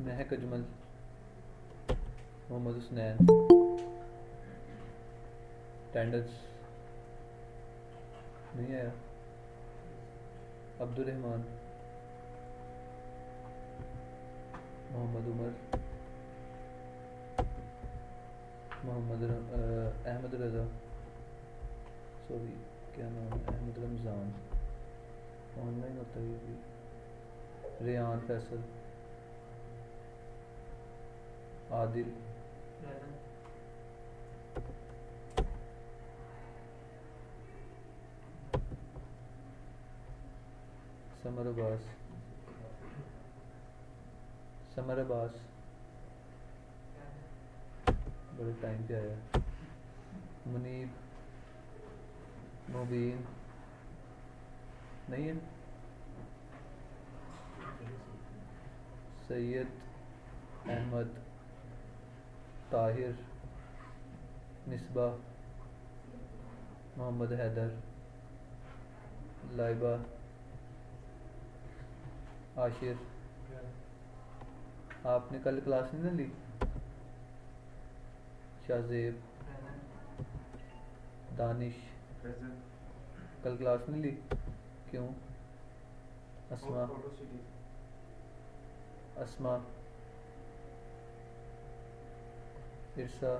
महक Ajmal, Mohammad Husnain, tenders नहीं आया, अब्दुल रहमान, मोहम्मद उमर, अहमद रज़ा, sorry क्या नाम है, अहमद रमज़ान, ऑनलाइन होता है ये भी, रेहान फैसल, आदिल, समर अब्बास, बड़े टाइम पे आया, मुनीब, मुबीन नहीं है, सैयद अहमद, ताहिर, मिसबा, मोहम्मद हैदर, लाइबा, आशिर। आपने कल क्लास नहीं ना ली? शाहजेब, दानिश, कल क्लास नहीं ली क्यों? अस्मा, इरसा,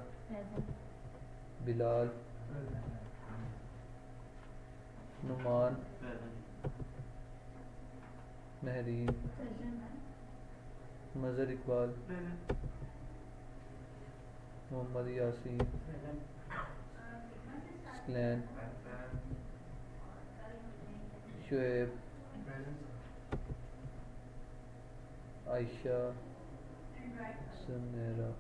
बिलाल, नुमान, महरीन, मज़र इकबाल, मोहम्मद यासीन, स्लैन, शुएब, आयशा, समेरा।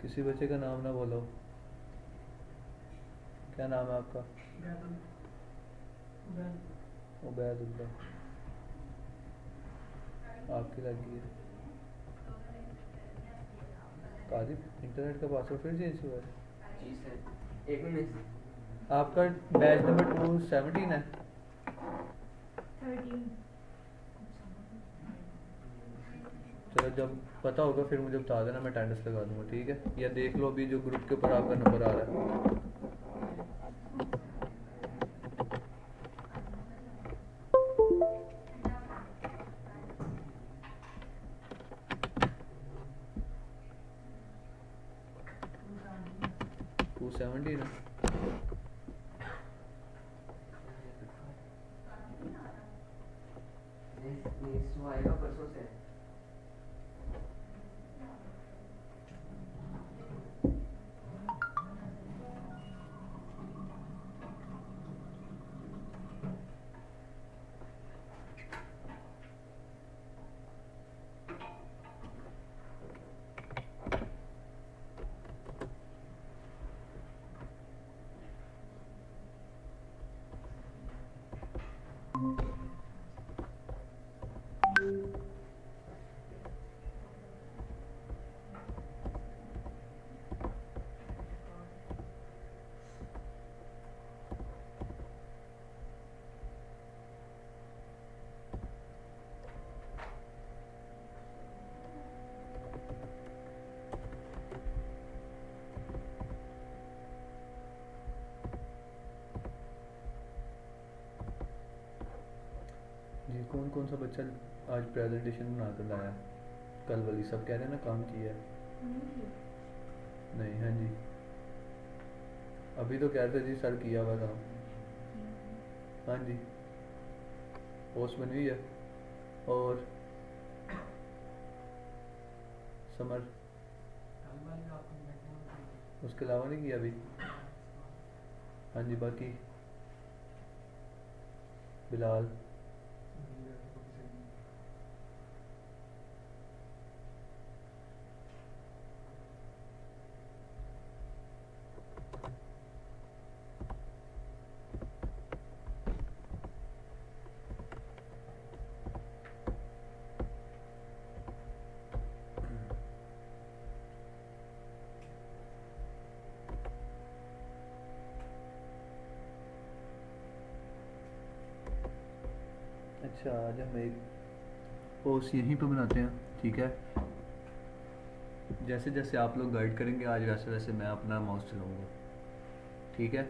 किसी बच्चे का नाम ना बोलो। क्या नाम है आपका? उबैदुल्लाह। आपकी लगी है कादिब। इंटरनेट का पासवर्ड फिर चेंज हुआ है? जी सर, एक मिनट। आपका बैच नंबर 217 है? 13। चलो जब पता होगा फिर मुझे बता देना, मैं अटेंडेंस लगा दूंगा, ठीक है? या देख लो अभी जो ग्रुप के ऊपर आपका नंबर आ रहा है। टू 17 है। आएगा परसों से। जी कौन कौन सा बच्चा आज प्रेजेंटेशन बना कर लाया? कल वाली सब कह रहे हैं ना काम किया है। नहीं, हाँ जी अभी तो कह रहे थे जी सर किया हुआ काम। हाँ जी पोस्ट बनी हुई है। और समर उसके अलावा नहीं किया अभी? हाँ जी बाकी बिलाल, अच्छा आज हम एक पोस्ट यहीं पे बनाते हैं, ठीक है। जैसे जैसे आप लोग गाइड करेंगे आज वैसे वैसे मैं अपना माउस चलाऊँगा, ठीक है।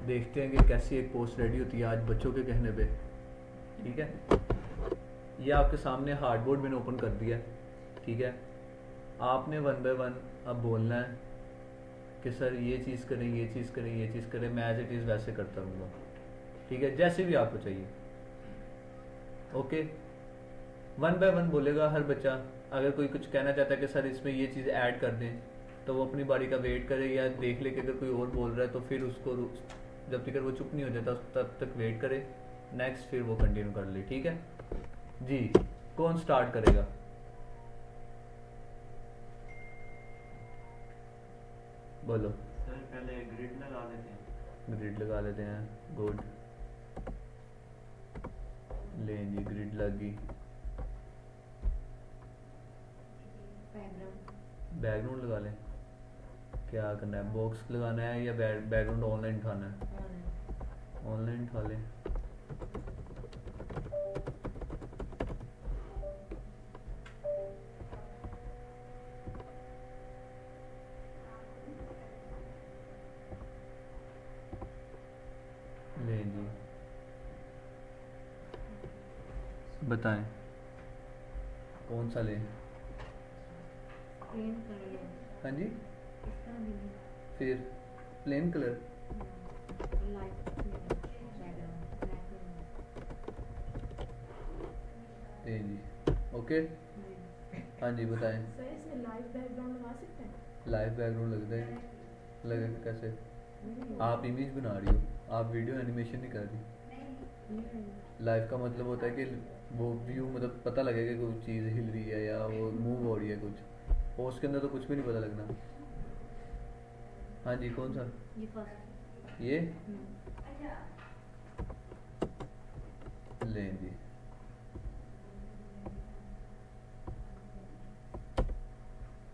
देखते हैं कि कैसी एक पोस्ट रेडी होती है आज बच्चों के कहने पे, ठीक है। ये आपके सामने हार्डबोर्ड मैंने ओपन कर दिया है, ठीक है। आपने 1 बाय 1 अब बोलना है कि सर ये चीज़ करें, ये चीज़ करें, ये चीज़ करें, मैं एज इट इज़ वैसे करता रहूँगा, ठीक है, जैसे भी आपको चाहिए। ओके, 1 बाय 1 बोलेगा हर बच्चा। अगर कोई कुछ कहना चाहता है कि सर इसमें ये चीज़ ऐड कर दें, तो वो अपनी बारी का वेट करे या देख ले कि अगर कोई और बोल रहा है तो फिर उसको जब तक वो चुप नहीं हो जाता तब तक वेट करे, नेक्स्ट फिर वो कंटिन्यू कर ले, ठीक है जी। कौन स्टार्ट करेगा? बोलो। सर पहले ग्रिड लगा लेते हैं। ग्रिड लगा लेते हैं, गुड। लें जी, ग्रिड लगी। बैकग्राउंड लगा लें। क्या करना है, बॉक्स लगाना है या बैकग्राउंड ऑनलाइन उठाना है? ऑनलाइन उठा लें। लें जी, बताएं कौन सा लें? हाँ जी, फिर प्लेन कलर। जी ओके, हाँ जी बताएं। सर इसमें लाइव बैकग्राउंड लगा सकते हैं? लाइव बैकग्राउंड लगता है, लगेगा कैसे? आप इमेज बना रही हो, आप वीडियो एनिमेशन नहीं कर रही। लाइव का मतलब होता है कि वो व्यू, मतलब पता लगेगा कि कोई चीज़ हिल रही है या वो मूव हो रही है कुछ, और उसके अंदर तो कुछ भी नहीं पता लगना। हाँ जी, कौन सा? ये फर्स्ट। ये लें जी।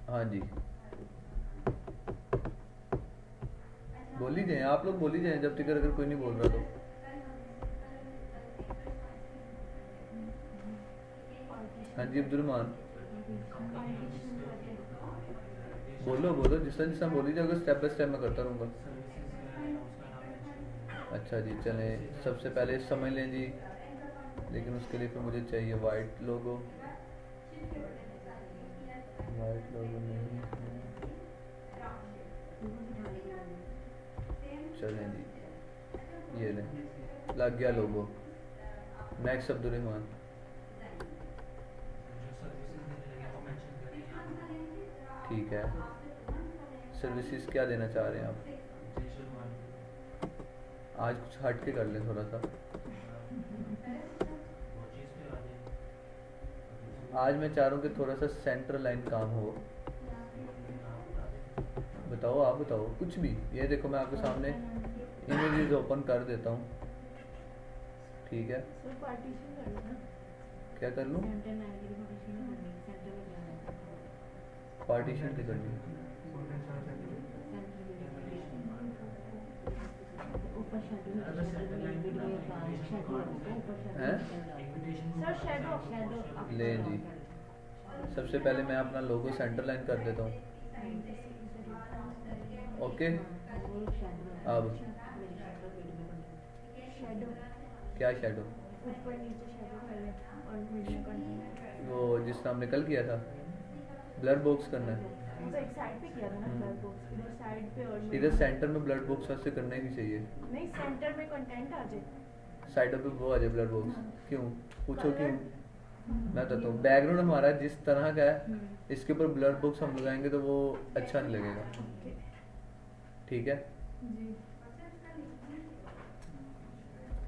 हाँ जी, बोल ही जाए, आप लोग बोल ही जाए जब तक अगर कोई नहीं बोल रहा तो। हाँ जी अब्दुलरहमान, बोलो बोलो, जिस तरह जिस तरह बोली जाओगे स्टेप बाय स्टेप मैं करता रहूँगा। अच्छा जी, चलें सबसे पहले समझ लें जी, लेकिन उसके लिए फिर मुझे चाहिए वाइट लोगो। वाइट लोगो नहीं है, चलें जी, ये लें, लग गया लोगो। नेक्स्ट अब्दुलरहमान। ठीक है, सर्विसेज क्या देना चाह रहे हैं आप? आज कुछ हट के कर लें थोड़ा सा। आज मैं चाह रहा हूँ कि थोड़ा सा सेंटर लाइन काम हो। बताओ, आप बताओ कुछ भी। ये देखो मैं आपके सामने इमेजेस ओपन कर देता हूँ, ठीक है। पार्टीशन कर लो ना। क्या कर लूँ? पार्टीशन की करनी है। सर शैडो ले जी, सबसे पहले मैं अपना लोगो सेंटर लाइन कर देता हूँ। ओके, अब शैडो, क्या शैडो? ऊपर नीचे शैडो कर लें और वीडियो कंटिन्यू। वो जिस तरह हमने कल किया था, ब्लर बॉक्स करना है। तो एक साइड पे किया था ना ब्लर बॉक्स, इधर साइड पे और इधर सेंटर में ब्लर बॉक्स वैसे करना ही नहीं चाहिए। नहीं, सेंटर में कंटेंट आ जाए, साइडों पे वो आ जाए ब्लर बॉक्स। क्यों पूछो क्यों? मैं बताता हूँ। बैकग्राउंड हमारा जिस तरह का है, इसके ऊपर ब्लर बॉक्स हम लगाएंगे तो वो अच्छा नहीं लगेगा, ठीक है जी।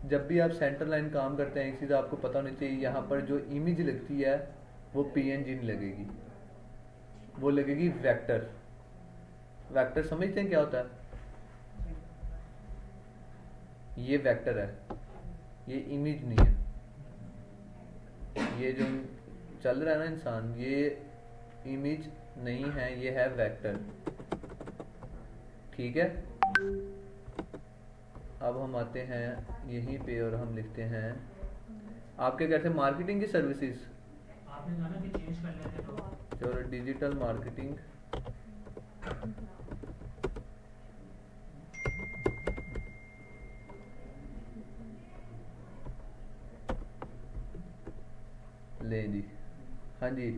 जब भी आप सेंटर लाइन काम करते हैं एक चीज़ आपको पता होनी चाहिए, यहाँ पर जो इमेज लगती है वो पीएनजी नहीं लगेगी, वो लगेगी वेक्टर। वेक्टर समझते हैं क्या होता है? ये वेक्टर है, ये इमेज नहीं है। ये जो चल रहा है ना इंसान, ये इमेज नहीं है, ये है वेक्टर, ठीक है। अब हम आते हैं यहीं पे और हम लिखते हैं आपके कैसे मार्केटिंग की सर्विसेज? आपने कहा ना कि चेंज कर लेते तो चलो डिजिटल मार्केटिंग, ले जी। हाँ जी,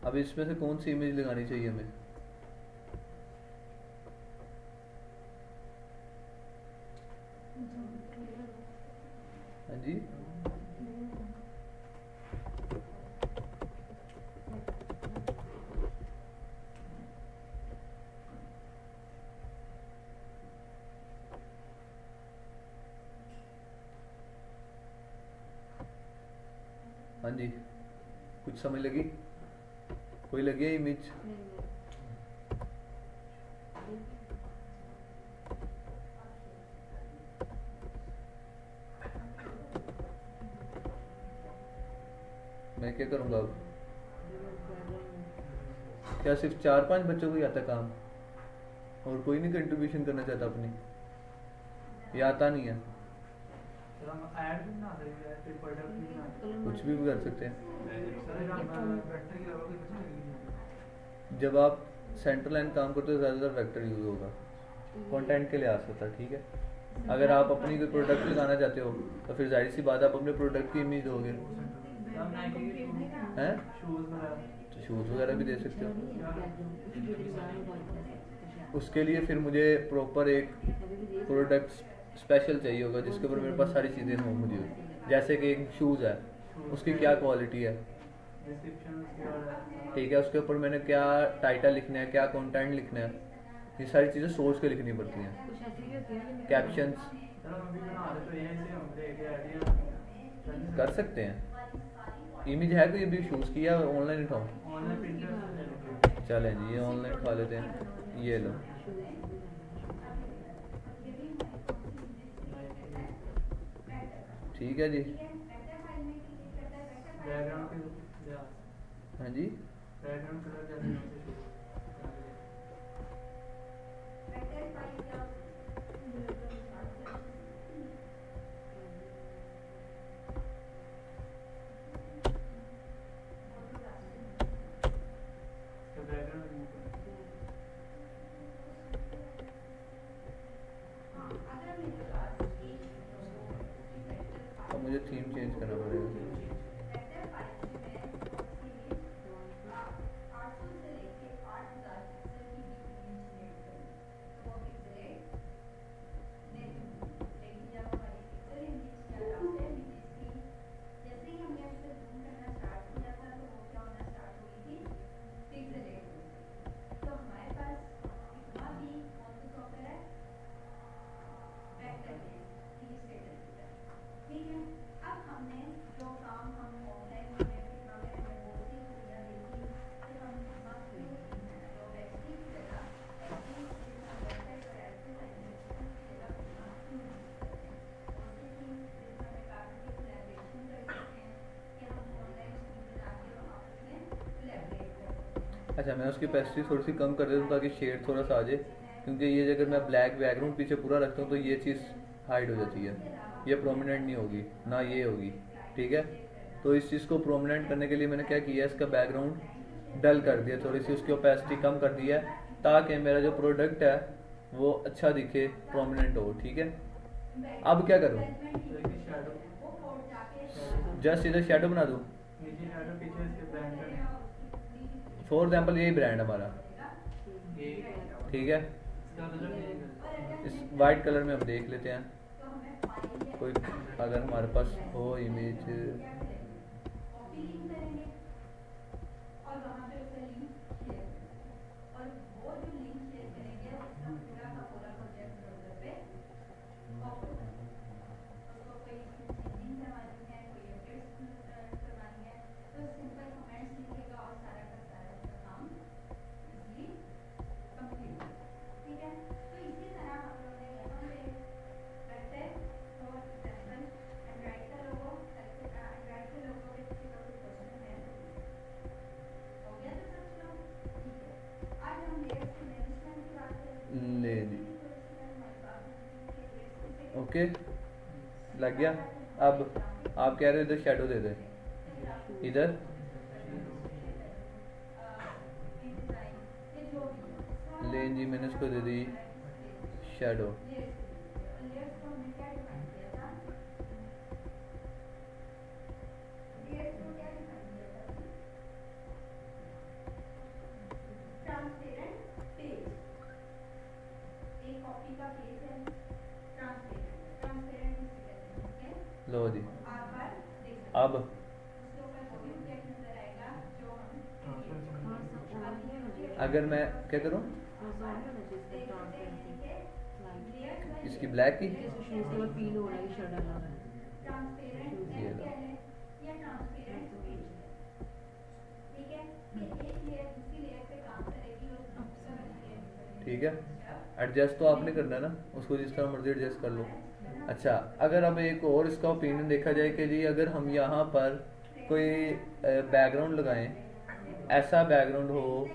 अब इसमें से कौन सी इमेज लगानी चाहिए हमें? हाँ जी, हाँ जी, कुछ समझ लगी? कोई लगी है इमेज? मैं क्या करूँगा अब? क्या सिर्फ 4-5 बच्चों को ही आता काम और कोई नहीं कंट्रीब्यूशन करना चाहता अपनी? ये आता नहीं है? सर हम ऐड भी बना सकते हैं, फिर प्रोडक्ट भी बना सकते हैं। कुछ भी कर सकते हैं। सर हम बैटरी की जरूरत नहीं। जब आप सेंट्रल लाइन काम करते हो ज़्यादातर वेक्टर यूज़ होगा कंटेंट के लिए आ सकता है, ठीक है। अगर आप अपनी कोई प्रोडक्ट लगाना चाहते हो तो फिर जाहिर सी बात आप अपने प्रोडक्ट की इमेज दोगे, हैं? तो शूज़ वगैरह भी दे सकते हो। उसके लिए फिर मुझे प्रॉपर एक प्रोडक्ट स्पेशल चाहिए होगा जिसके ऊपर मेरे पास सारी चीज़ें हों मुझे, जैसे कि एक शूज़ है, उसकी क्या क्वालिटी है, ठीक है, उसके ऊपर मैंने क्या टाइटल लिखना है, क्या कंटेंट लिखना है, ये सारी चीज़ें सोच के लिखनी पड़ती हैं। कैप्शंस कर सकते हैं। इमेज है कोई अभी शूज़ की या ऑनलाइन उठाऊँ? चलें जी, ये ऑनलाइन उठा लेते हैं। ये लो, ठीक है जी। हाँ जी, अब मुझे थीम चेंज करना पड़ेगा। अच्छा, मैं उसकी पेस्ट्री थोड़ी सी कम कर देता हूँ ताकि शेड थोड़ा सा आ जाए, क्योंकि ये अगर मैं ब्लैक बैकग्राउंड पीछे पूरा रखता हूँ तो ये चीज़ हाइड हो जाती है, ये प्रोमिनेंट नहीं होगी ना, ये होगी, ठीक है। तो इस चीज़ को प्रोमिनेंट करने के लिए मैंने क्या किया, इसका बैकग्राउंड डल कर दिया, थोड़ी सी उसकी ओपेसिटी कम कर दी है ताकि मेरा जो प्रोडक्ट है वो अच्छा दिखे, प्रोमिनेंट हो, ठीक है। अब क्या करूँ? जस्ट इधर शेडो बना दूँ। फॉर एग्जाम्पल यही ब्रांड हमारा, ठीक है। इस वाइट कलर में हम देख लेते हैं कोई अगर हमारे पास हो इमेज। ले ली, ओके। लग गया। अब आप कह रहे हो इधर शेडो दे दे, इधर लेन जी मैंने इसको दे दी शेडो। लो जी, अब अगर मैं क्या करूँ इसकी ब्लैक की, ये लो। ठीक है, एडजस्ट तो आपने करना है ना, उसको जिस तरह मर्जी एडजस्ट कर लो। अच्छा, अगर अब एक और इसका ओपिनियन देखा जाए कि जी अगर हम यहाँ पर कोई बैकग्राउंड लगाएं, ऐसा बैकग्राउंड हो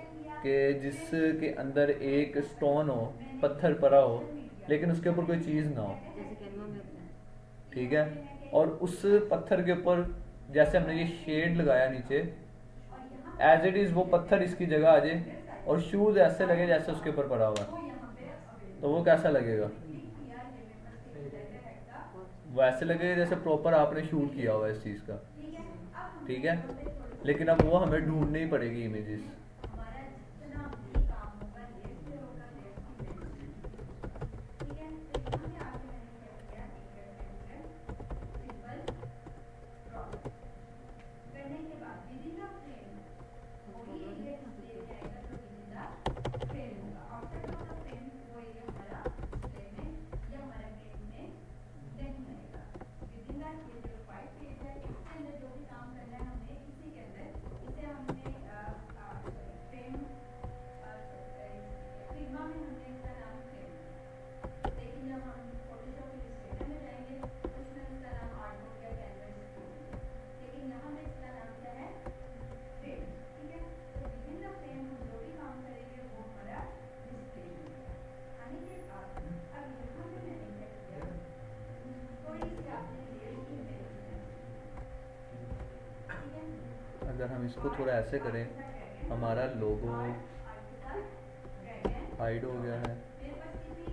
कि जिसके अंदर एक स्टोन हो, पत्थर पड़ा हो, लेकिन उसके ऊपर कोई चीज़ ना हो, ठीक है, और उस पत्थर के ऊपर जैसे हमने ये शेड लगाया नीचे, एज इट इज़ वो पत्थर इसकी जगह आ जाए और शूज ऐसे लगे जैसे उसके ऊपर पड़ा हुआ, तो वो कैसा लगेगा? वो ऐसे लगेगा जैसे प्रॉपर आपने शूट किया हुआ है इस चीज़ का, ठीक है। लेकिन अब वो हमें ढूंढनी पड़ेगी इमेजेस। अगर हम इसको थोड़ा ऐसे करें, हमारा लोगो हाइड हो गया है,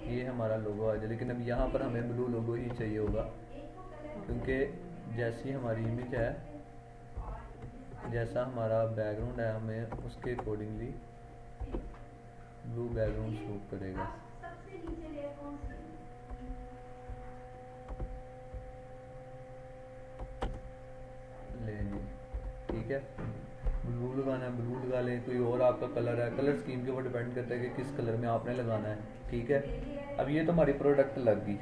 ये हमारा लोगो आ जाए, लेकिन अब यहाँ पर हमें ब्लू लोगो ही चाहिए होगा, क्योंकि जैसी हमारी इमेज है, जैसा हमारा बैकग्राउंड है, हमें उसके अकॉर्डिंगली ब्लू बैकग्राउंड शूट करेगा। ले ली, ठीक है, ब्लू लगाना है ब्लू लगा लें, कोई और आपका कलर है, कलर स्कीम के ऊपर डिपेंड करता है कि किस कलर में आपने लगाना है, ठीक है। अब ये तो हमारी प्रोडक्ट लग गई,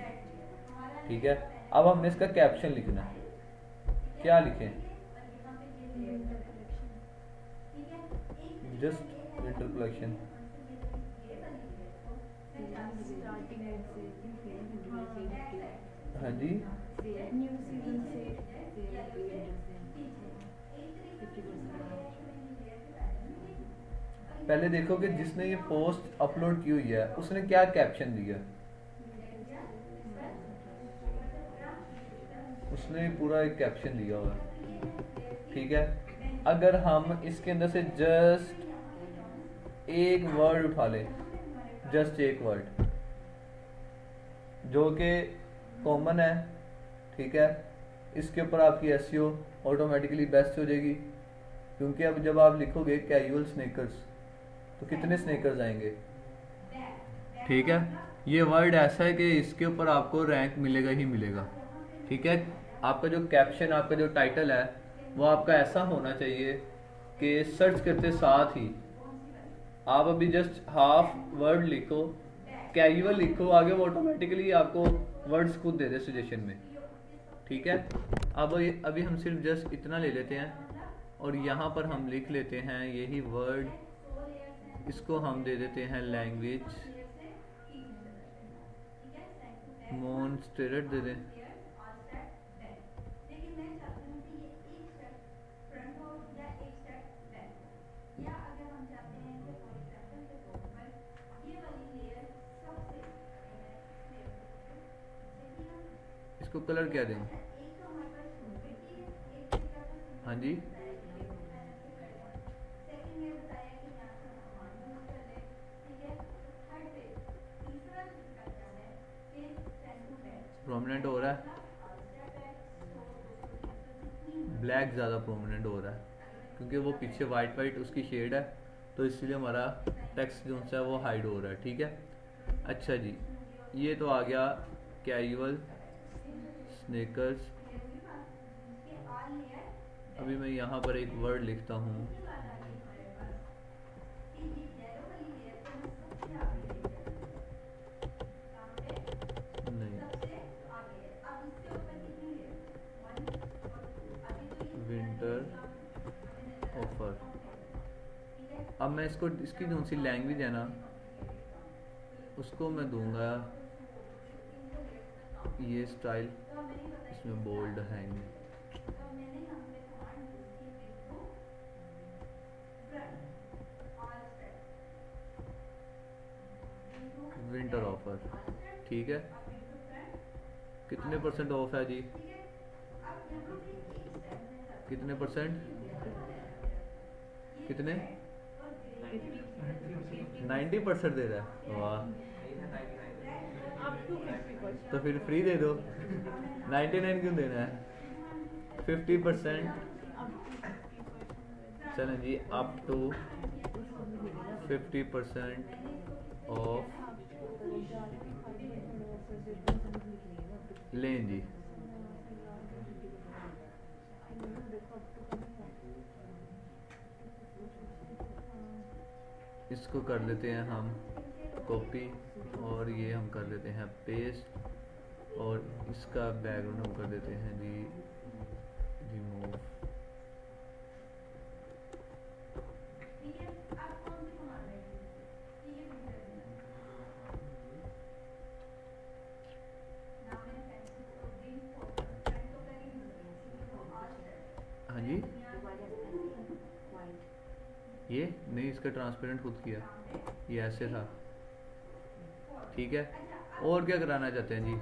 ठीक है। अब हमने इसका कैप्शन लिखना है, क्या लिखें? जस्ट विंटर कलेक्शन, हाँ जी, पहले देखो कि जिसने ये पोस्ट अपलोड की हुई है उसने क्या कैप्शन दिया। उसने पूरा एक कैप्शन दिया हुआ है, ठीक है। अगर हम इसके अंदर से जस्ट एक वर्ड उठा लें, जस्ट एक वर्ड जो कि कॉमन है, ठीक है, इसके ऊपर आपकी एसईओ ऑटोमेटिकली बेस्ट हो जाएगी, क्योंकि अब जब आप लिखोगे कैजुअल स्नेकर्स तो कितने स्नेकर्स आएंगे, ठीक है। ये वर्ड ऐसा है कि इसके ऊपर आपको रैंक मिलेगा ही मिलेगा, ठीक है। आपका जो कैप्शन, आपका जो टाइटल है वो आपका ऐसा होना चाहिए कि सर्च करते साथ ही आप अभी जस्ट हाफ वर्ड लिखो, कैजुअल लिखो, आगे वो ऑटोमेटिकली आपको वर्ड्स खुद दे दे सजेशन में, ठीक है। अब अभी हम सिर्फ जस्ट इतना ले लेते हैं और यहाँ पर हम लिख लेते हैं यही वर्ड, इसको हम दे देते हैं लैंग्वेज मॉन्स्टेरेट दे दें, इसको कलर क्या दें? हाँ जी, प्रोमिनेंट हो रहा है, ब्लैक ज़्यादा प्रोमिनेंट हो रहा है क्योंकि वो पीछे वाइट वाइट उसकी शेड है, तो इसलिए हमारा टेक्स्ट जो सा है वो हाइड हो रहा है। ठीक है, अच्छा जी, ये तो आ गया कैजुअल स्नेकर्स। अभी मैं यहाँ पर एक वर्ड लिखता हूँ, नहीं, विंटर ऑफर। अब मैं इसको, इसकी जो सी लैंग्वेज है ना, उसको मैं दूंगा ये स्टाइल, इसमें बोल्ड है नहीं। विंटर ऑफर, ठीक है। कितने परसेंट ऑफ है जी? कितने परसेंट? कितने? 90% दे रहा है, वाह। Up to 50%। तो फिर फ्री दे दो, 99 क्यों देना है? 50%। चलें जी, अप टू 50% ऑफ लें जी। इसको कर लेते हैं हम कॉपी, और ये हम कर लेते हैं पेस्ट, और इसका बैकग्राउंड हम कर देते हैं जी रिमूव। हाँ जी, ये नहीं, इसका ट्रांसपेरेंट खुद किया, ये ऐसे था। ठीक है, और क्या कराना चाहते हैं जी?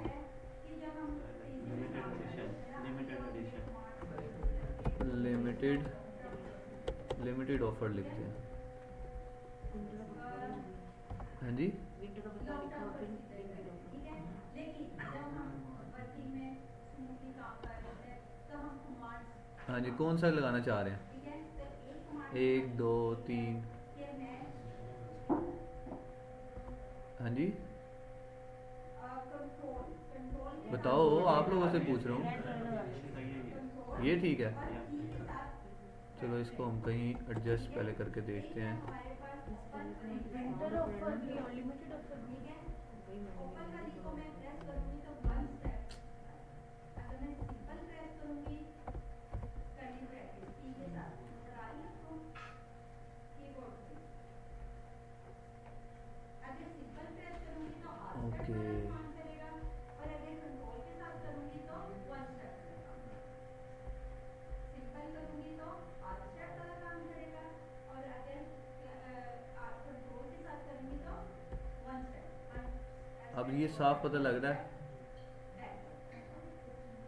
लिमिटेड ऑफर लिखते हैं। हाँ जी, हाँ जी, कौन सा लगाना चाह रहे हैं? 1 2 3। हाँ जी, बताओ, आप लोगों से पूछ रहा हूँ। ये ठीक है, चलो इसको हम कहीं एडजस्ट पहले करके देखते हैं। विंटर ऑफर भी और लिमिटेड ऑफर भी है। ओके, अब ये साफ पता लग रहा है,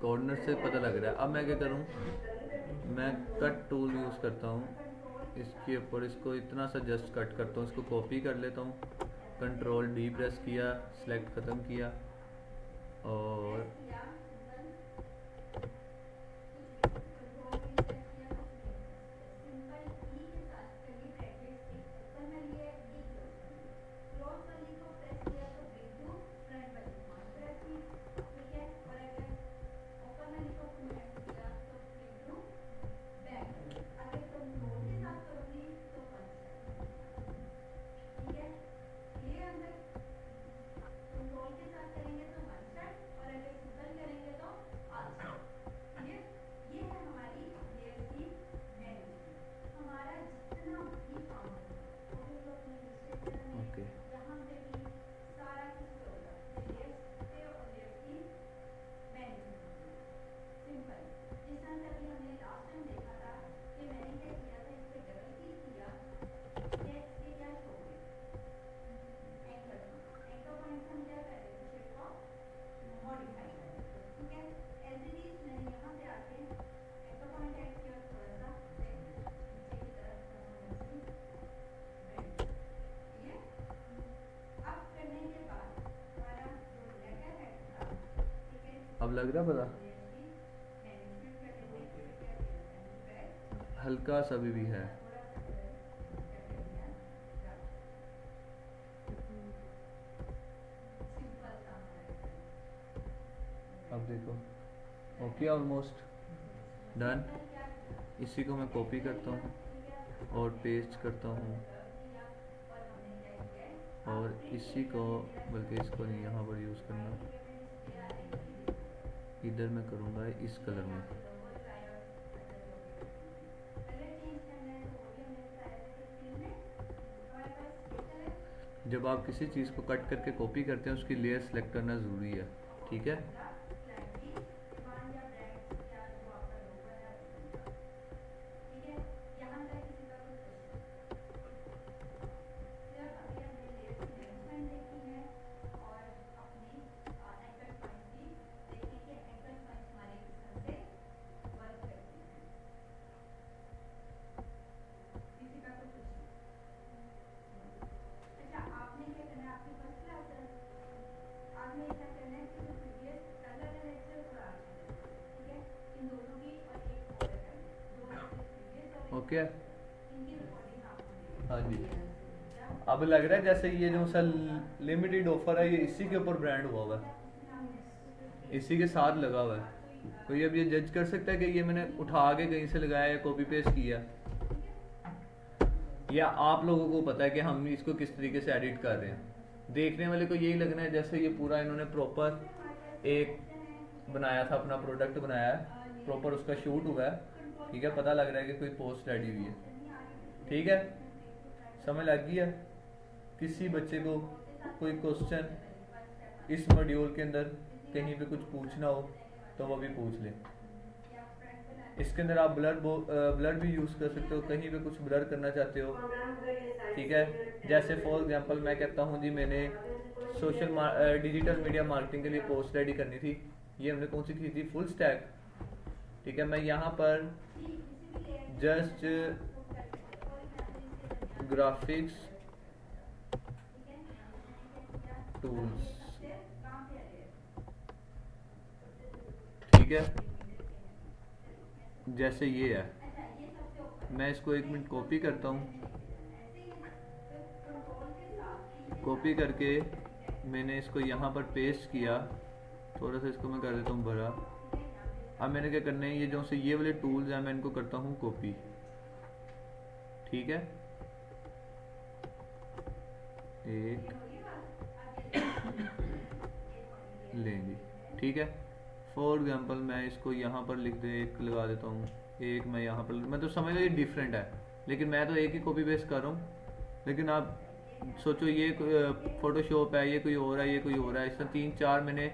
कॉर्नर से पता लग रहा है। अब मैं क्या करूँ, मैं कट टूल यूज़ करता हूँ, इसके ऊपर इसको इतना सा जस्ट कट करता हूँ, इसको कॉपी कर लेता हूँ, कंट्रोल डी प्रेस किया, सेलेक्ट ख़त्म किया, और अब लग रहा पता, हल्का सा भी है। अब देखो ओके, ऑलमोस्ट डन। इसी को मैं कॉपी करता हूँ और पेस्ट करता हूँ, और इसी को, बल्कि इसको नहीं यहाँ पर यूज़ करना, इधर मैं करूँगा इस कलर में। जब आप किसी चीज़ को कट करके कॉपी करते हैं उसकी लेयर सेलेक्ट करना ज़रूरी है, ठीक है। ओके हाँ जी, अब लग रहा है जैसे ये जो सा लिमिटेड ऑफर है ये इसी के ऊपर ब्रांड हुआ है, इसी के साथ लगा हुआ है। तो ये अब ये जज कर सकता है कि ये मैंने उठा के कहीं से लगाया या कॉपी पेस्ट किया, या आप लोगों को पता है कि हम इसको किस तरीके से एडिट कर रहे हैं। देखने वाले को यही लगना है जैसे ये पूरा इन्होंने प्रॉपर एक बनाया था, अपना प्रोडक्ट बनाया है, प्रॉपर उसका शूट हुआ है, ठीक है। पता लग रहा है कि कोई पोस्ट रेडी हुई है, ठीक है। समझ लग गई है। किसी बच्चे को कोई क्वेश्चन इस मॉड्यूल के अंदर कहीं पे कुछ पूछना हो तो वो भी पूछ ले। इसके अंदर आप ब्लर भी यूज़ कर सकते हो, कहीं पे कुछ ब्लर करना चाहते हो, ठीक है। जैसे फॉर एग्जांपल मैं कहता हूँ जी मैंने डिजिटल मीडिया मार्केटिंग के लिए पोस्ट रेडी करनी थी, ये हमने कौन सी की थी, फुल स्टैक, ठीक है। मैं यहाँ पर जस्ट ग्राफिक्स टूल्स, ठीक है, जैसे ये है। मैं इसको 1 मिनट कॉपी करता हूँ, कॉपी करके मैंने इसको यहाँ पर पेस्ट किया, थोड़ा सा इसको मैं कर देता हूँ बड़ा। अब मैंने क्या करना है, ये जो से ये वाले टूल्स हैं मैं इनको करता हूँ कॉपी, ठीक है। एक लेंगे, ठीक है। फॉर एग्जांपल मैं इसको यहाँ पर लिख दे, एक लगा देता हूँ, एक मैं यहाँ पर, मैं तो समझ लो ये डिफरेंट है, लेकिन मैं तो एक ही कॉपी पेस्ट कर रहा हूँ। लेकिन आप सोचो ये फोटोशॉप है, ये कोई और है, ये कोई और है, इस तरह 3-4 मैंने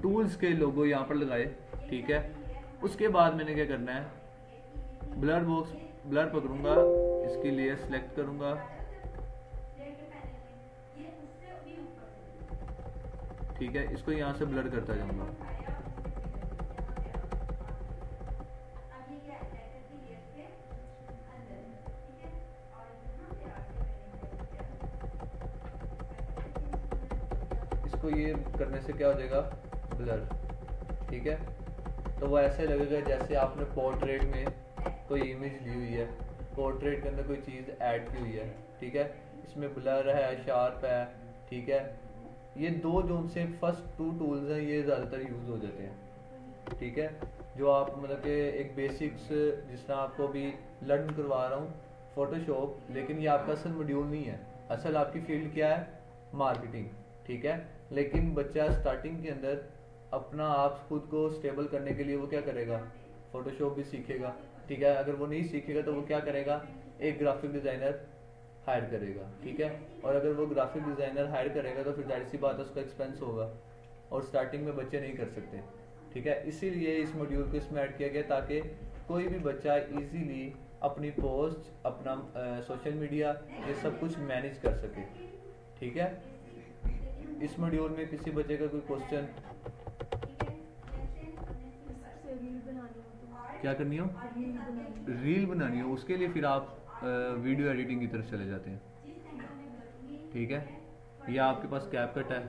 टूल्स के लोगो यहाँ पर लगाए, ठीक है। उसके बाद मैंने क्या करना है, ब्लर पकड़ूंगा, इसकी लेयर सेलेक्ट करूंगा, ठीक है। इसको यहाँ से ब्लर करता जाऊंगा, इसको ये करने से क्या हो जाएगा, ब्लर, ठीक है। तो वो ऐसे लगेगा जैसे आपने पोर्ट्रेट में कोई इमेज ली हुई है, पोर्ट्रेट के अंदर कोई चीज़ ऐड की हुई है, ठीक है। इसमें ब्लर है, शार्प है, ठीक है। ये दो जो उनसे फर्स्ट 2 टूल्स हैं ये ज़्यादातर यूज़ हो जाते हैं, ठीक है। जो आप मतलब कि एक बेसिक्स जिस तरह आपको भी लर्न करवा रहा हूँ फोटोशॉप, लेकिन ये आपका असल मॉड्यूल नहीं है। असल आपकी फील्ड क्या है, मार्केटिंग, ठीक है। लेकिन बच्चा स्टार्टिंग के अंदर अपना आप खुद को स्टेबल करने के लिए वो क्या करेगा, फोटोशॉप भी सीखेगा, ठीक है। अगर वो नहीं सीखेगा तो वो क्या करेगा, एक ग्राफिक डिज़ाइनर हायर करेगा, ठीक है। और अगर वो ग्राफिक डिज़ाइनर हायर करेगा तो फिर जाहिर सी बात है उसका एक्सपेंस होगा, और स्टार्टिंग में बच्चे नहीं कर सकते, ठीक है। इसीलिए इस मॉड्यूल को इसमें ऐड किया गया ताकि कोई भी बच्चा इजीली अपनी पोस्ट, अपना सोशल मीडिया, ये सब कुछ मैनेज कर सके, ठीक है। इस मॉड्यूल में किसी बच्चे का कोई क्वेश्चन, क्या करनी हो, रील बनानी हो, उसके लिए फिर आप वीडियो एडिटिंग की तरफ चले जाते हैं, ठीक है। या आपके पास कैपकट है,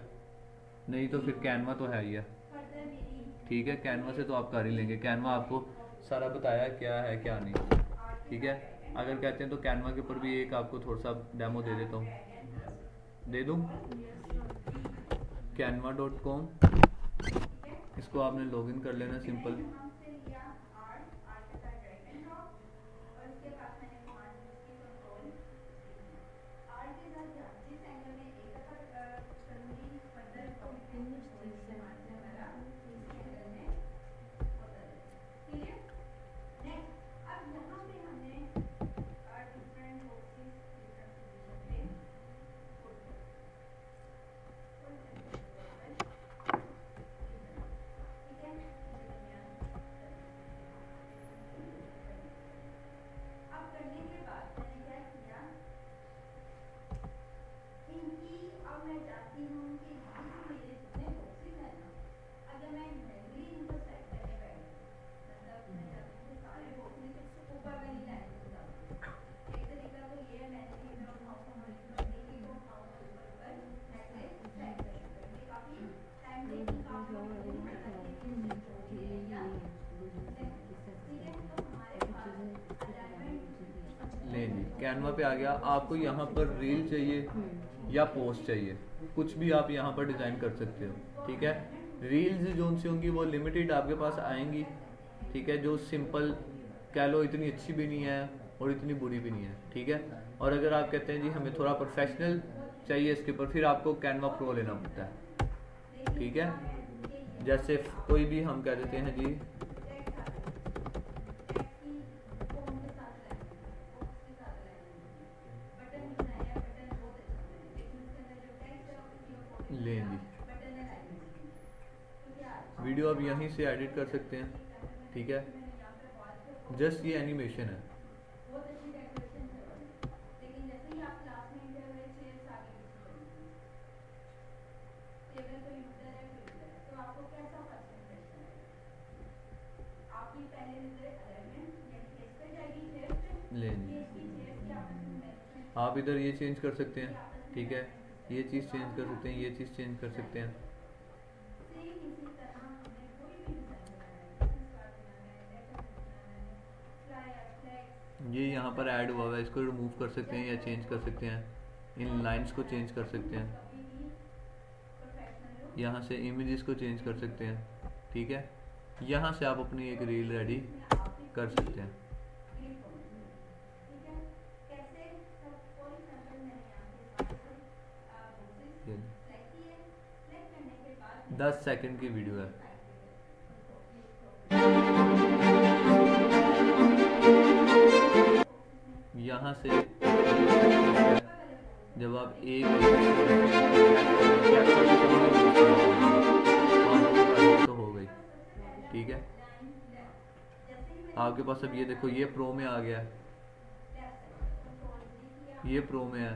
नहीं तो फिर कैनवा तो है ही है, ठीक है। कैनवा से तो आप कर ही लेंगे, कैनवा आपको सारा बताया क्या है क्या नहीं, ठीक है। अगर कहते हैं तो कैनवा के ऊपर भी एक आपको थोड़ा सा डेमो दे देता हूँ, दे दूँ। canva.com, इसको आपने लॉगिन कर लेना सिंपल। कैनवा पे आ गया। आपको यहाँ पर रील चाहिए या पोस्ट चाहिए, कुछ भी आप यहाँ पर डिज़ाइन कर सकते हो, ठीक है। रील्स जो सी होंगी वो लिमिटेड आपके पास आएंगी, ठीक है, जो सिंपल कह लो, इतनी अच्छी भी नहीं है और इतनी बुरी भी नहीं है, ठीक है। और अगर आप कहते हैं जी हमें थोड़ा प्रोफेशनल चाहिए इसके ऊपर, फिर आपको कैनवा प्रो लेना पड़ता है, ठीक है। जैसे कोई भी हम कह देते हैं जी लें जी, वीडियो आप यहीं से एडिट कर सकते हैं, ठीक है। जस्ट ये एनिमेशन है, लें जी। आप इधर ये चेंज कर सकते हैं, ठीक है, ये चीज़ चेंज कर सकते हैं, ये चीज़ चेंज कर सकते हैं। ये यहाँ पर ऐड हुआ हुआ है, इसको रिमूव कर सकते हैं या चेंज कर सकते हैं। इन लाइंस को चेंज कर सकते हैं, यहाँ से इमेजेस को चेंज कर सकते हैं, ठीक है। यहाँ से आप अपनी एक रील रेडी कर सकते हैं। 10 सेकंड की वीडियो है। यहाँ से जब आप एक तो हो गई, ठीक है। आपके पास अब ये देखो, ये प्रो में आ गया, ये प्रो में है।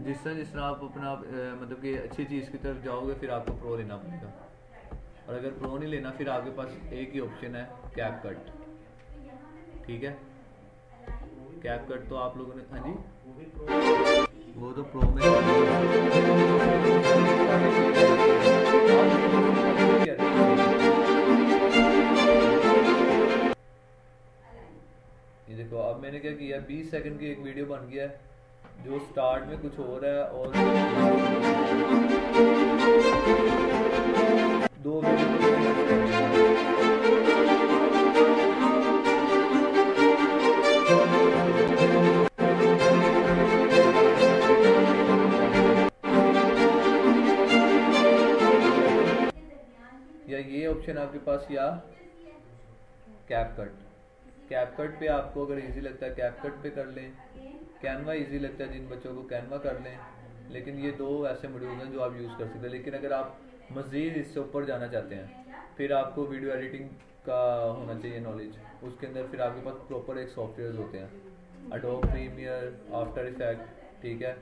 जिस तरह आप अपना मतलब कि अच्छी चीज़ की तरफ जाओगे फिर आपको प्रो लेना पड़ेगा, और अगर प्रो नहीं लेना फिर आपके पास एक ही ऑप्शन है, कैप कट, ठीक है। कैप कट तो आप लोगों ने, हाँ जी, वो तो प्रो में ये देखो। अब मैंने क्या किया, 20 सेकंड की एक वीडियो बन गया है, जो स्टार्ट में कुछ हो रहा है और दो या ये ऑप्शन आपके पास, या कैप कट। कैप कट पे आपको अगर इजी लगता है कैप कट पे कर लें, कैनवा इजी लगता है जिन बच्चों को कैनवा कर लें। लेकिन ये दो ऐसे मॉड्यूल हैं जो आप यूज़ कर सकते हैं। लेकिन अगर आप मज़ीद इससे ऊपर जाना चाहते हैं फिर आपको वीडियो एडिटिंग का होना चाहिए नॉलेज। उसके अंदर फिर आपके पास प्रॉपर एक सॉफ्टवेयर होते हैं, एडोब प्रीमियर, आफ्टर इफेक्ट, ठीक है।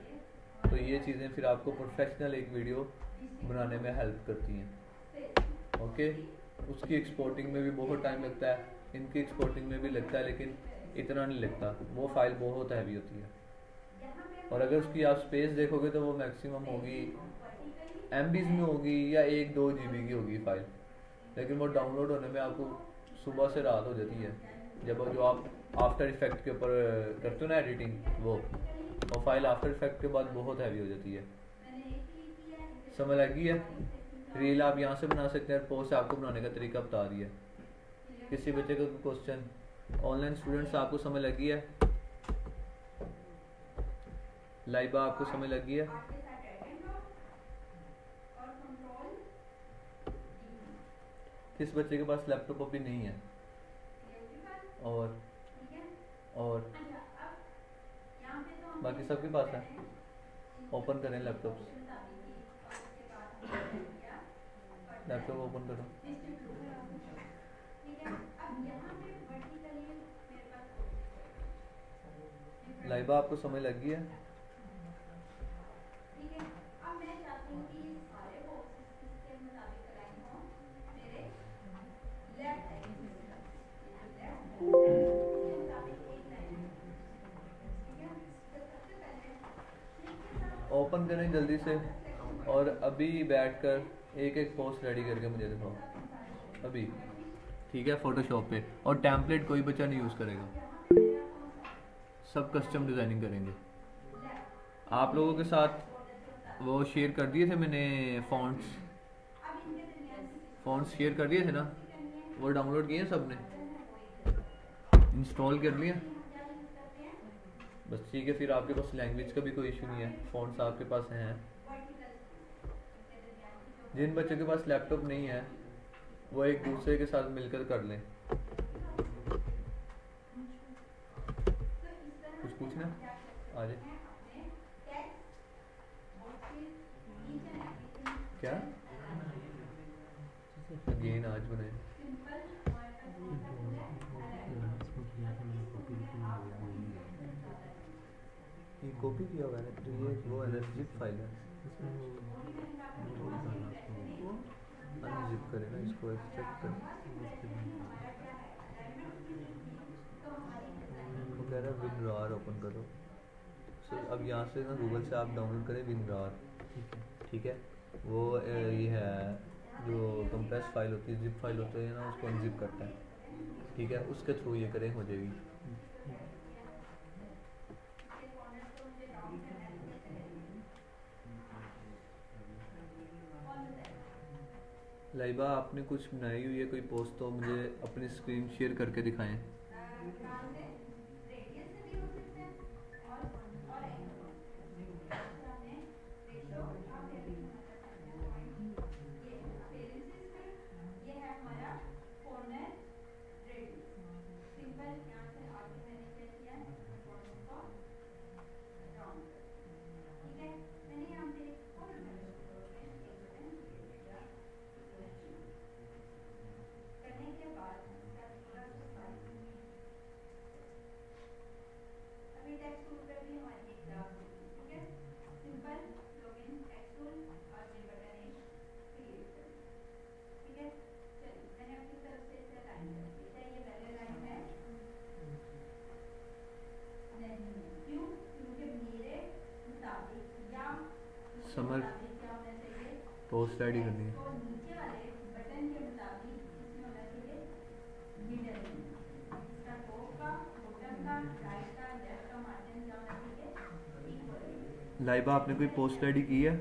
तो ये चीज़ें फिर आपको प्रोफेशनल एक वीडियो बनाने में हेल्प करती हैं, ओके। उसकी एक्सपोर्टिंग में भी बहुत टाइम लगता है, इनकी एक्सपोर्टिंग में भी लगता है, लेकिन इतना नहीं लगता, वो फाइल बहुत हैवी होती है। और अगर उसकी आप स्पेस देखोगे तो वो मैक्सिमम होगी MBs में होगी या 1-2 GB की होगी फाइल, लेकिन वो डाउनलोड होने में आपको सुबह से रात हो जाती है। जब जो आप आफ्टर इफेक्ट के ऊपर करते हो ना एडिटिंग, वो फाइल आफ्टर इफेक्ट के बाद बहुत हैवी हो जाती है। समझ लगी है? रील आप यहाँ से बना सकते हैं, पोस्ट आपको बनाने का तरीका बता दिया। किसी बच्चे का क्वेश्चन? ऑनलाइन स्टूडेंट्स आपको समझ लगी है? लाइबा आपको समझ लगी है? किस बच्चे के पास लैपटॉप अभी नहीं है? और बाकी सबके पास है? ओपन करें लैपटॉप, लैपटॉप ओपन करो। लाइबा आपको समझ लगी है? ओपन करें जल्दी से और अभी बैठकर एक एक पोस्ट रेडी करके मुझे दिखाओ अभी, ठीक है? फोटोशॉप पे। और टेम्पलेट कोई बच्चा नहीं यूज़ करेगा, सब कस्टम डिज़ाइनिंग करेंगे। आप लोगों के साथ वो शेयर कर दिए थे मैंने, फ़ॉन्ट्स शेयर कर दिए थे ना, वो डाउनलोड किए सब ने, इंस्टॉल कर लिया? बस ठीक है, फिर आपके पास लैंग्वेज का भी कोई इशू नहीं है, फ़ॉन्ट्स आपके पास हैं। जिन बच्चों के पास लैपटॉप नहीं है वो एक दूसरे के साथ मिलकर कर लें। कुछ पूछना? आ जाए। क्या अगेन आज बनाए? ये कॉपी किया हुआ है तो ये वो है, जिप फाइल है, अनजिप करें ना इसको, एक्सट्रैक्ट करें। वो कह रहा है विनरार ओपन करो। अब यहाँ से ना गूगल से आप डाउनलोड करें विनरार, ठीक है? वो ये है जो कंप्रेस फाइल होती है, जिप फाइल होती है ना, उसको अनजिप करता है, ठीक है? उसके थ्रू ये करें, हो जाएगी। लाइबा आपने कुछ बनाई हुई है कोई पोस्ट, तो मुझे अपनी स्क्रीन शेयर करके दिखाएं। समर पोस्ट रेडी करनी है। लाइबा आपने कोई पोस्ट रेडी की है?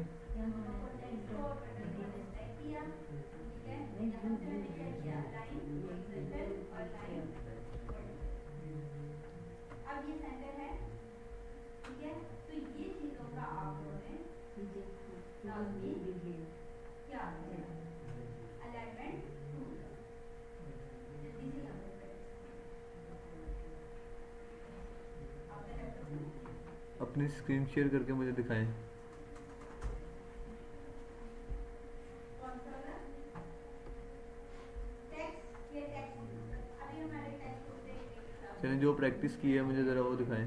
अपनी स्क्रीन शेयर करके मुझे दिखाएं। चलिए, जो प्रैक्टिस की है मुझे ज़रा वो दिखाएं।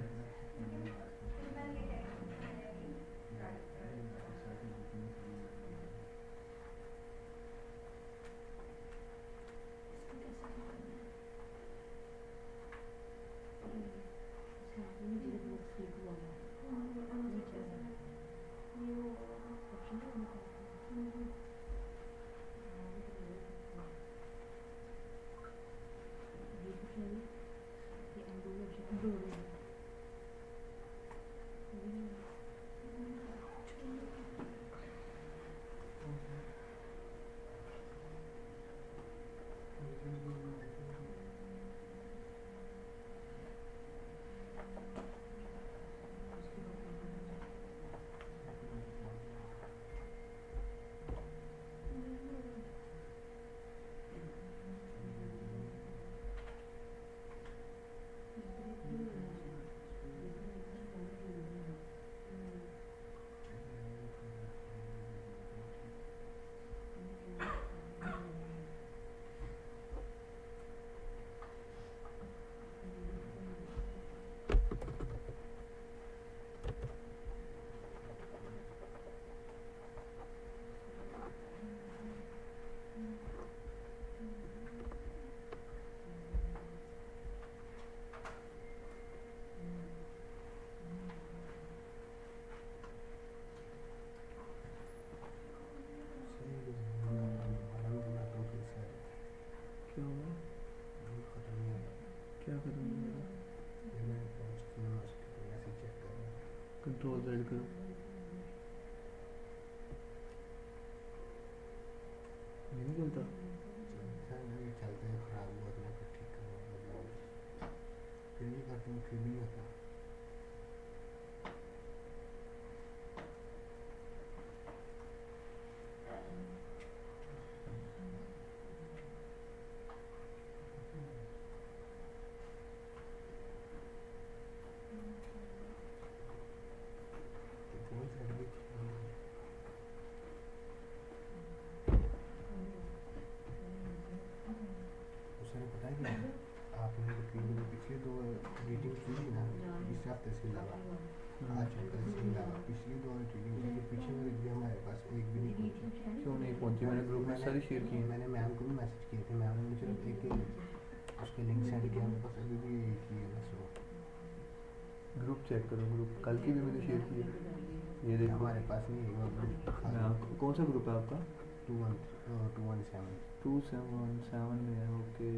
नहीं चलता। चलता है, खराब हुआ तो मैं फिर ठीक करवाऊंगा, फिर भी करता हूँ, फिर भी नहीं होता। कौन सा है? उसने पता है क्या आपने तकरीबन पिछले 2 रीडिंग की थी ना, इस हफ्ते से लगा, आज कल से लगा, पिछली 2 रीडिंग की, जो पीछे में भी हमारे पास एक भी नहीं पहुंची। क्यों नहीं पहुंची? मैंने ग्रुप में सारी शेयर की। मैंने मैम को भी मैसेज किए थे, मैम ने मुझे एक उसके लिंक सेंड किया, मेरे पास अभी भी एक ही है बस वो। ग्रुप चेक करो, ग्रुप कल की भी मैंने शेयर की है, ये देखो। हमारे पास नहीं है वो ग्रुप। मैं आपको, कौन सा ग्रुप है आपका? 217 277 में है, ओके।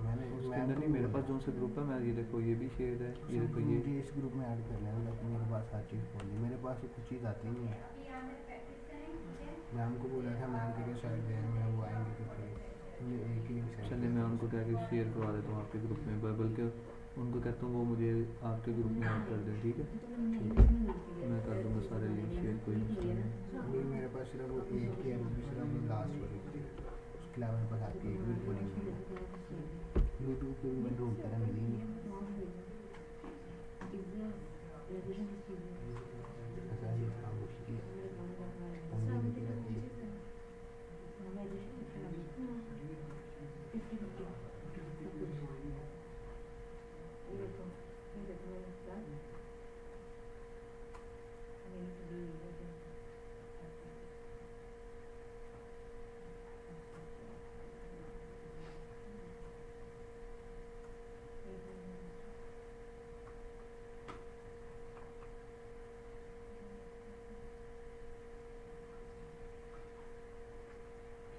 मैंने उसके अंदर नहीं, मेरे पास जो सा ग्रुप है, मैं ये देखो ये भी शेयर है, ये देखो ये। मुझे इस ग्रुप में ऐड कर लेना, लेकिन मेरे पास हर चीज़ फोन नहीं, मेरे पास कुछ चीज़ आती नहीं है। मैम को बोला था, मैम के शायद मैं वो आएंगे तो फिर मुझे एक ही लिंक सेंड। चलिए मैं उनको कह के शेयर करवा देता हूँ आपके ग्रुप में, बल्कि उनको कहता हूँ वो मुझे आपके ग्रुप में ऐड कर दें, ठीक है? मैं कर दूँगा सारे लिंक शेयर, कोई मसला नहीं। अभी मेरे पास सिर्फ वो एक ही है, वो भी सिर्फ लास्ट वाली थी, उसके अलावा मेरे पास आपकी एक भी बोलिंग नहीं है। यूट्यूब पे भी मैं ढूंढता रहा, मिली नहीं। ऐसा ही काम मुश्किल है।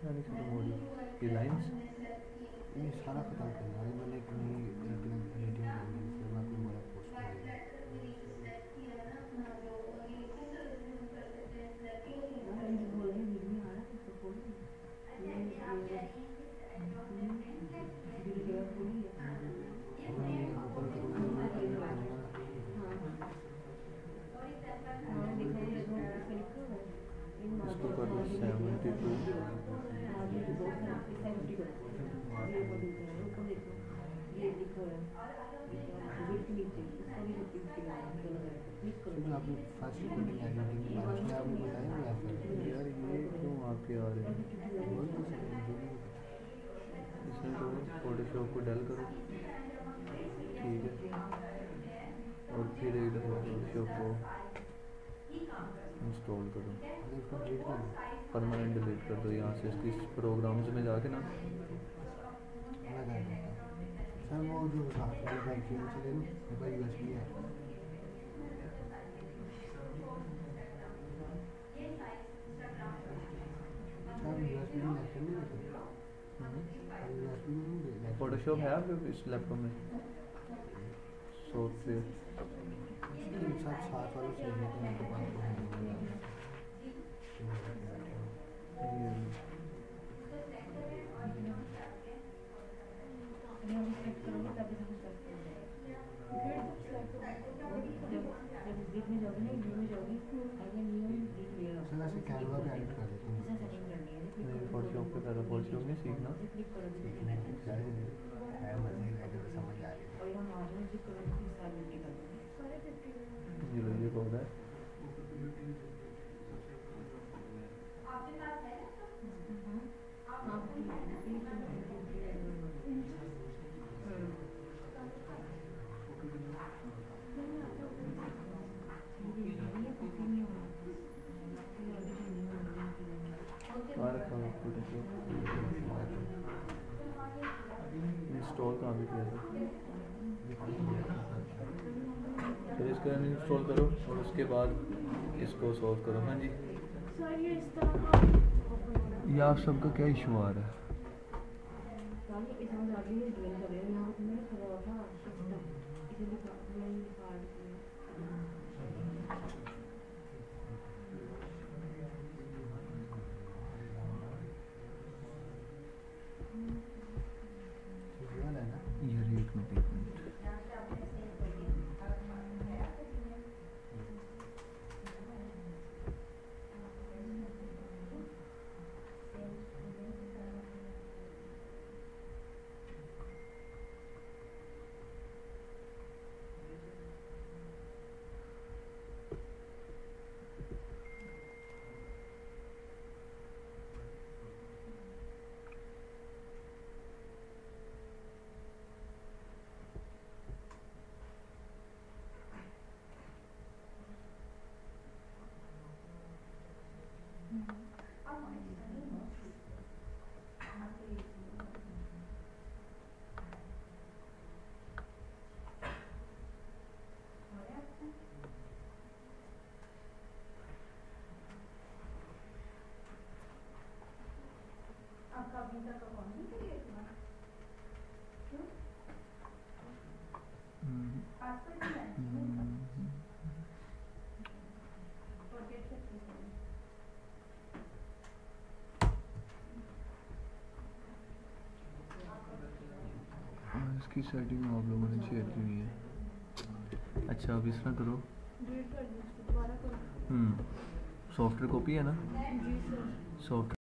क्या नहीं खत्म हो रही ये लाइन्स? ये सारा खत्म करना है, मैंने एक नई रीडिंग करनी है, फिर मैं आपको बड़ा पोस्ट करूँगा। इसको कर लो 72। क्योंकि आपने फर्स्ट रिकॉर्डिंग एडिटिंग के बारे में आपने बताया नहीं ऐसा। यार ये क्यों आपके आ रहे हैं? इसमें तो फोटोशॉप को डल करो, ठीक है, और फिर एक दफ़ा फोटोशॉप को इंस्टॉल करो, इसको डिलीट कर दो। परमानेंट डिलीट कर दो यहाँ से, इसकी प्रोग्राम्स में जाके ना। मैं कर देता हूँ सर, वो जो साथ वाले वैक्यूम से ले लो, मेरे पास USB है। सर USB में लैपटॉप नहीं लेते, USB में नहीं लेते। फोटोशॉप है आपके इस लैपटॉप में? सॉफ्टवेयर साथ वालों से लेते हैं तो बात ऐसे कैनवा पे एडिट कर देते हैं। फोटोशॉप पे पहले फोटोशॉप नहीं सीखना, सीखने की है मजे अगर समझ आ रही है। ये कोड है। इंस्टॉल कहाँ पे किया था? फिर इसको इंस्टॉल करो और उसके बाद इसको सॉल्व करो। हाँ जी, ये आप सबका क्या इशू आ रहा है? इसकी सेटिंग आप लोगों ने शेयर की हुई है। अच्छा अब इस तरह करो, डिलीट कर दो इसको, दोबारा करो। सॉफ्टवेयर कॉपी है ना, जी सर। सॉफ्टवेयर